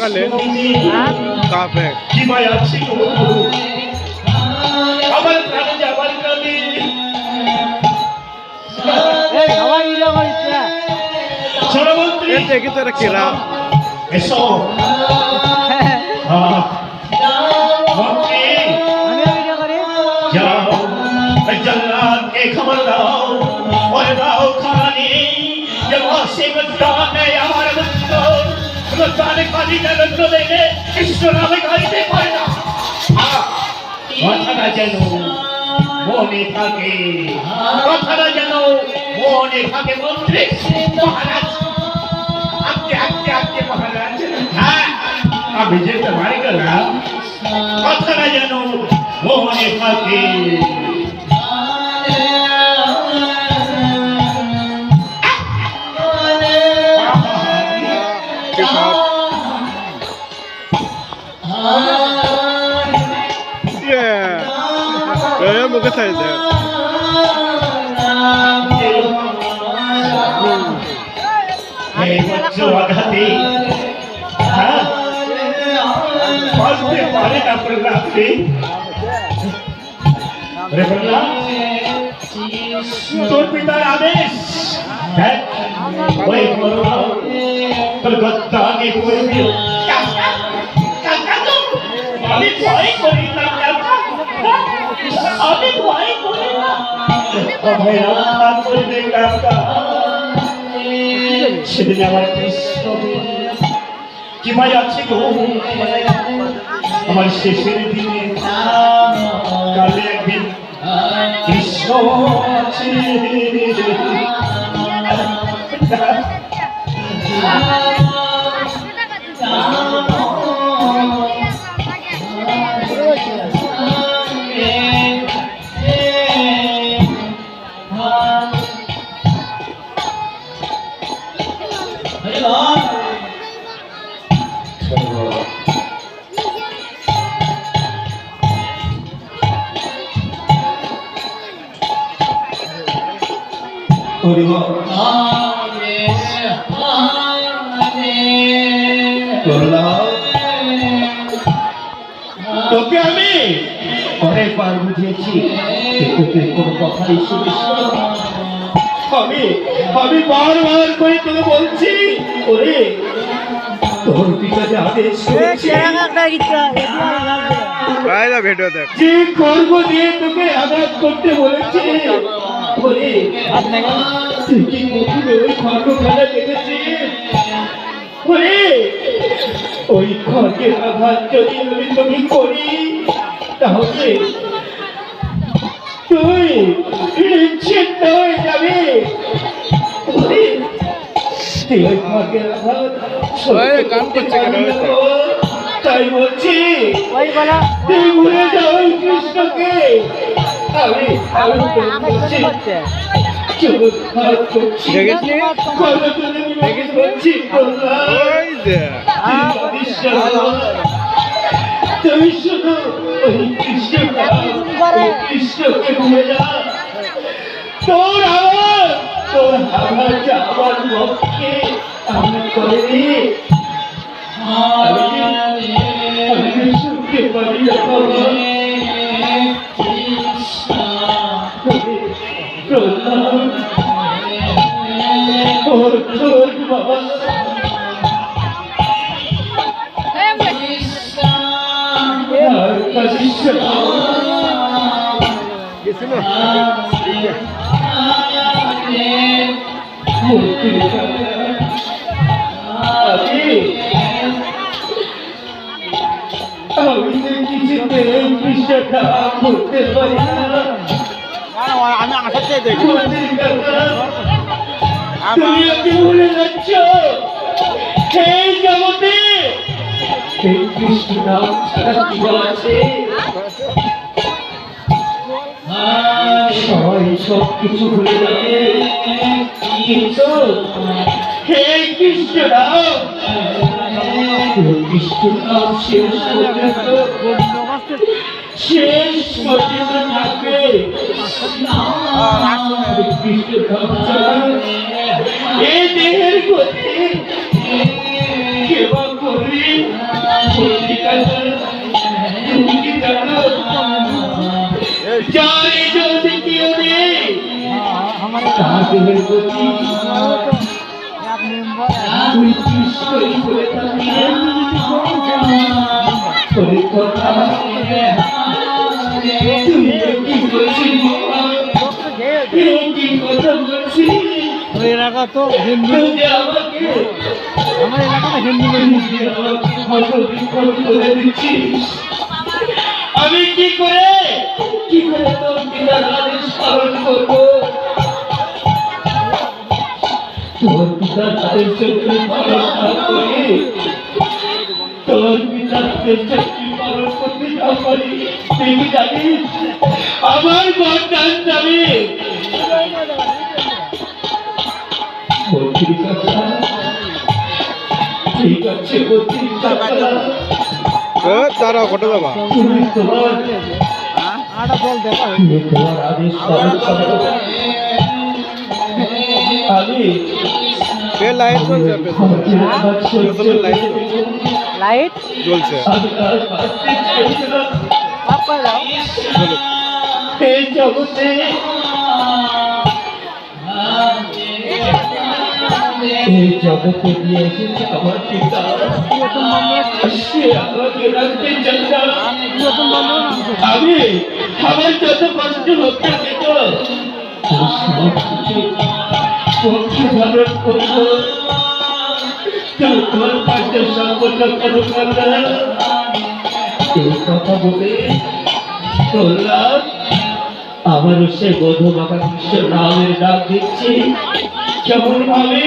সকালে কাপে কি মায়া ছিল আমার প্রাণে যাবার কালে দেখি তোরা কেরা এসো जाओ जन्नत के खबर दाओ और दाओ खाने जब आसिम जाने यार बंदो रसाने खाली का रंग देने कृष्ण नाम खाली दे पाएगा কথা না যেন মনে থাকে কথা না যেন মনে থাকে মন্ত্রী মহারাজ আপনি আপনি আপনি মহারাজ হ্যাঁ আমি যেতে পারি না কথা না যেন মনে থাকে मुझे सही दे बच्चों आघाती हाँ पालते पाले का प्रलाप भी अरे प्रलाप तो पिता आदेश है वही मरो कलकत्ता की पूरी अभी भाई कोई ना अभी भाई कोई ना अभी आप कोई नहीं करता সেদিন আমার কৃষ্ণ কি মায়া ছিল আমার শেষের দিনে কালে একদিন কৃষ্ণ আছে তোকে আমি অনেকবার বুঝিয়েছি কোনো কথাই শুনিস আমি বারবার করে তোকে বলছি ওরে তোর পিতা যে আদেশ যে কর্ম দিয়ে তোকে আঘাত করতে বলেছে ওরে তুই কি কখনো ওই খড়গখানা দেখেছিস ওরে ওই খড়গের আঘাত যদি আমি তোকে করি তাহলে তুই নিশ্চিত হয়ে যাবে ওরে তুই ওই খড়গের আঘাত তাই বলছি তুই ভুলে যাও কৃষ্ণকে আমি তুমি শুধু ওই কৃষ্ণকে ভুলে যা তোর আমার যাওয়ার পক্ষে আমি করিনি আমি শুনতে পারি বাবা আমি কিছুতে কৃষ্ণটা করতে পারি না আমি আসাতে দেখি তুমি কি ভুলে যাচ্ছ এই জগতে এই কৃষ্ণ নাম ছাড়া কি আছে সবাই সব কিছু ভুলে যাবে কিন্তু হে কৃষ্ণ নাম কৃষ্ণ নাম শেষ পর্যন্ত থাকবে কৃষ্ণ নাম ছাড়া এই দেহের গতি কেবা করবি কথা তুমি কি জানো जाने जो देखियो रे তাদের প্রতি তুই কিসই করে থাকিয়ে তোর কথা তুই কি বলছিস কি কথা বলছিস ওই এলাকা তো হিন্দু তুই আমাকে আমার এলাকাটা হিন্দু করে দিচ্ছিস আমি কি করে তোর পিতার আদেশ পালন করবো তোর পিতার আদেশ যদি পালন না করি তোর পিতার আদেশ যদি পালন করতে না পারি তুই কি জানিস আমার বরদান যাবে বলছিস ঠিক আছে বলছিস তারা ঘটে যাবা তুমি তোমার আটা জল দেখা তোমার আদেশ পালন করো আমি লাইট জ্বলছে লাইট জ্বলছে এই জগতে দিয়ে এসেছে আমার পিতা সে আমাকে রাখতে চান আমি আমার যত কষ্ট হোক না কেন পক্ষে ধারণ করবো তোমার পাশে সম্পন্ন করো এই কথা বলে প্রহ্লাদ আবারও সে বধূমাতা কৃষ্ণ নামের ডাক দিচ্ছে কেমন ভাবে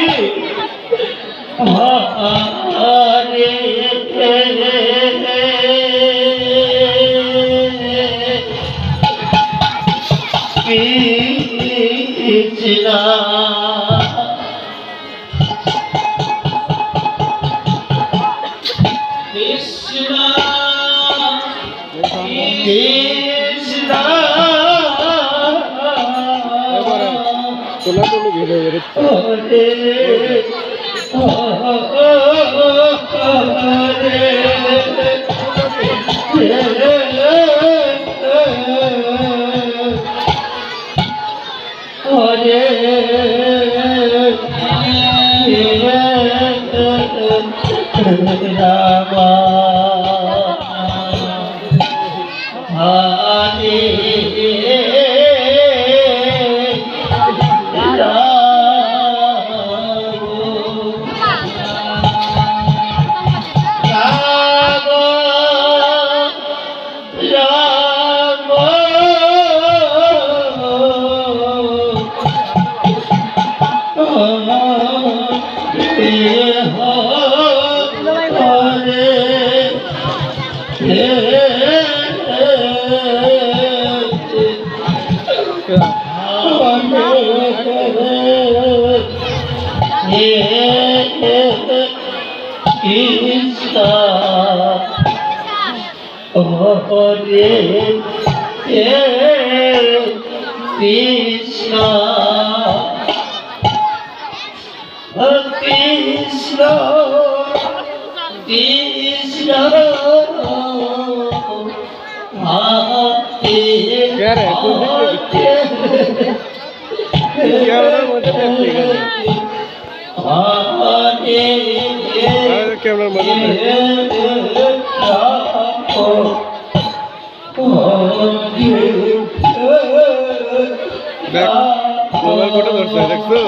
মোবাইল ফটো ধরছে দেখছো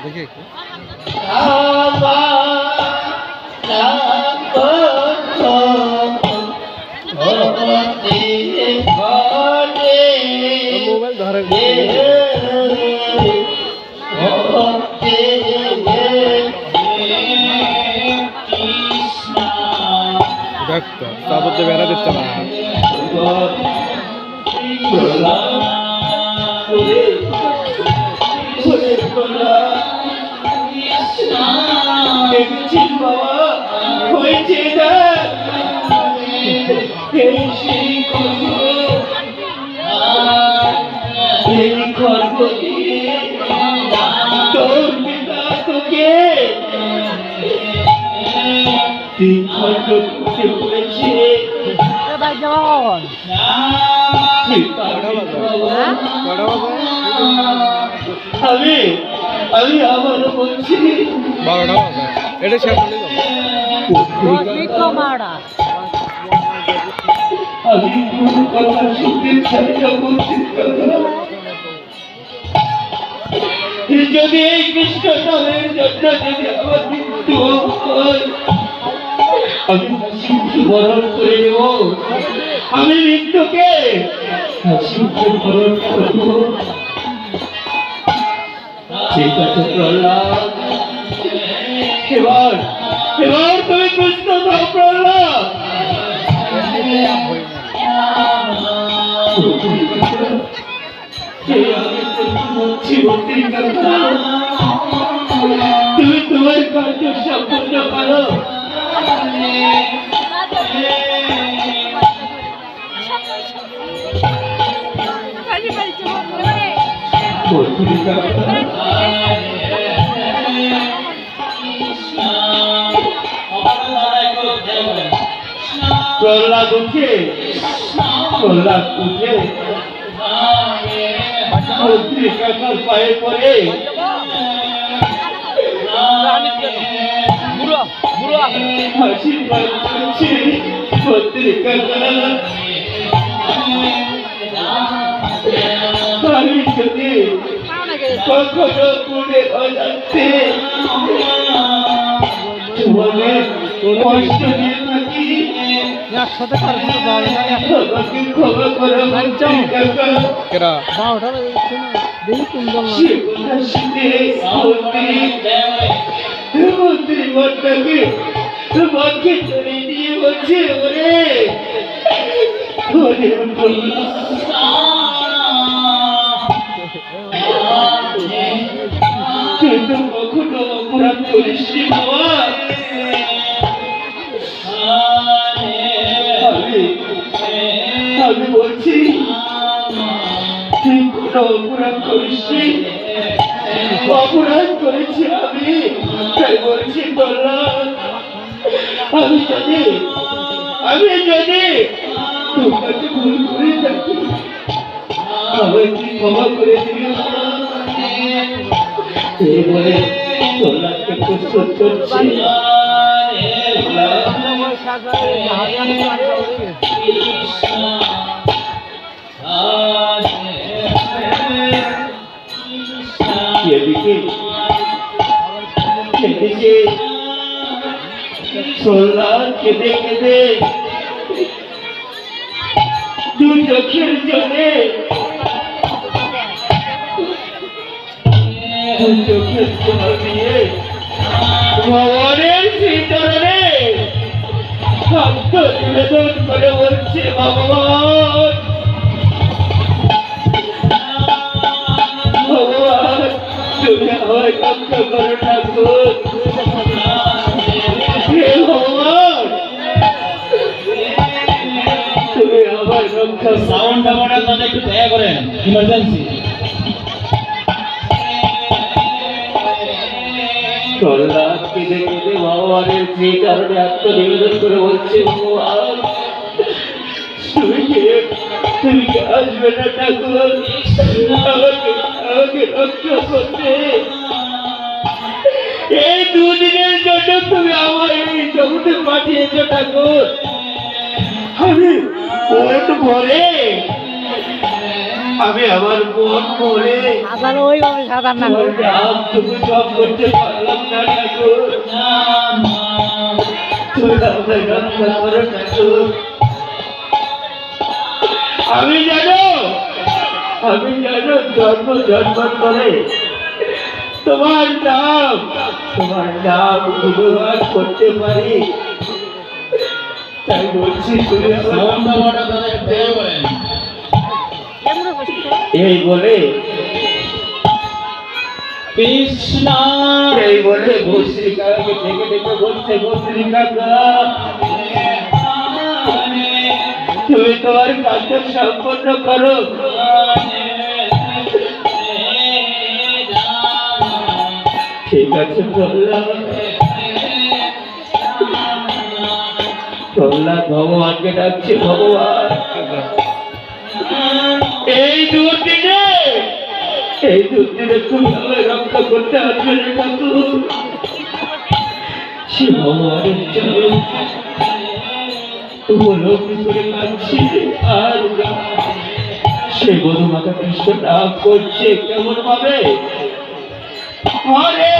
দেখি মোবাইল ধরে দেখতো তারপর বেড়া দিচ্ছে না খণ্ড করতে বলেছে আমি আমি আবারও বলছি 12টা বাজে এটা শেষ হলে আমি কোনো কথা শুনতে চাই না, বলছি যদি এই কৃষ্ণ নামের জন্য যদি আমার মৃত্যু হয়, আমি হাসি বরণ করে নেব। আমি মৃত্যুকে হাসি বরণ করব। ঠিক আছে প্রহ্লাদ, এবার এবার তুমি কৃষ্ণ নাও প্রহ্লাদ। তুমি তোমার কার্য সম্পূর্ণ করো। প্রহ্লাদ উঠে মন্ত্রী কাকার পায়ে পড়ে আশীর্বাদ করছে। মন্ত্রী কাকা, আমি যদি কখনো মনে অজান্তে তোমাদের কষ্ট দিয়ে থাকি, আমাকে ক্ষমা করো মন্ত্রী কাকা। কেরা মন্ত্রী মনটাকে মনকে চলে দিয়ে বলছে, ওরে ওরে কিন্তু কখনো অপরাধ করিস নি বাবা। আমি বলছি তুই কোনো অপরাধ করিস নি। অপরাধ করেছি আমি, তাই বলছি বললাম। আমি যদি তোমাকে ভুল করে থাকি, আমাকে ক্ষমা করে দিবি এই বলে প্রহ্লাদকে প্রস্তুত করছি। এদিকে প্রহ্লাদ কেঁদে কেঁদে দু চোখের জলে চোখের জল দিয়ে ভগবানের শ্রীচরণে ভক্ত নিবেদন করে বলছে, ভগবান ভগবান তুমি আমার রক্ষা করো ঠাকুর। হে ভগবান তুমি আমার রক্ষা। সাউন্ডটা বাড়ান না, একটু দয়া করেন, ইমার্জেন্সি। প্রহ্লাদ কেঁদে কেঁদে ভগবানের সেই কারণে আত্মনিবেদন করে বলছে, ভগবান তুমি কি আসবে না ঠাকুর, আমাকে রক্ষা করতে। এই দুদিনের জন্য তুমি আমার এই জগতে পাঠিয়েছো ঠাকুর। আমি মন ভরে আমার মন ভরে তুমি সব করতে পারলাম না ঠাকুর। তুমি আমায় রক্ষা করো ঠাকুর। আমি জানো জন্ম জন্মান্তরে তোমার নাম গুণগান করতে পারি, তাই বলছি তুমি এই বলে কৃষ্ণ এই বলে ভস্ত্রিকাকে ডেকে ডেকে বলছে, ভস্ত্রিকা তুমি তোমার কাজ সম্পন্ন করো। ঠিক আছে প্রহ্লাদ, প্রহ্লাদ ভগবানকে ডাকছে, ভগবান এই দুর্দিনে তুমি আমায় রক্ষা করতে আসবে রে ঠাকুর। সে ভগবানের চলে উপলব্ধি করে কাঁদছি আর সে গরু মাতা কৃষ্ণ নাম করছে কেমন ভাবে, হরে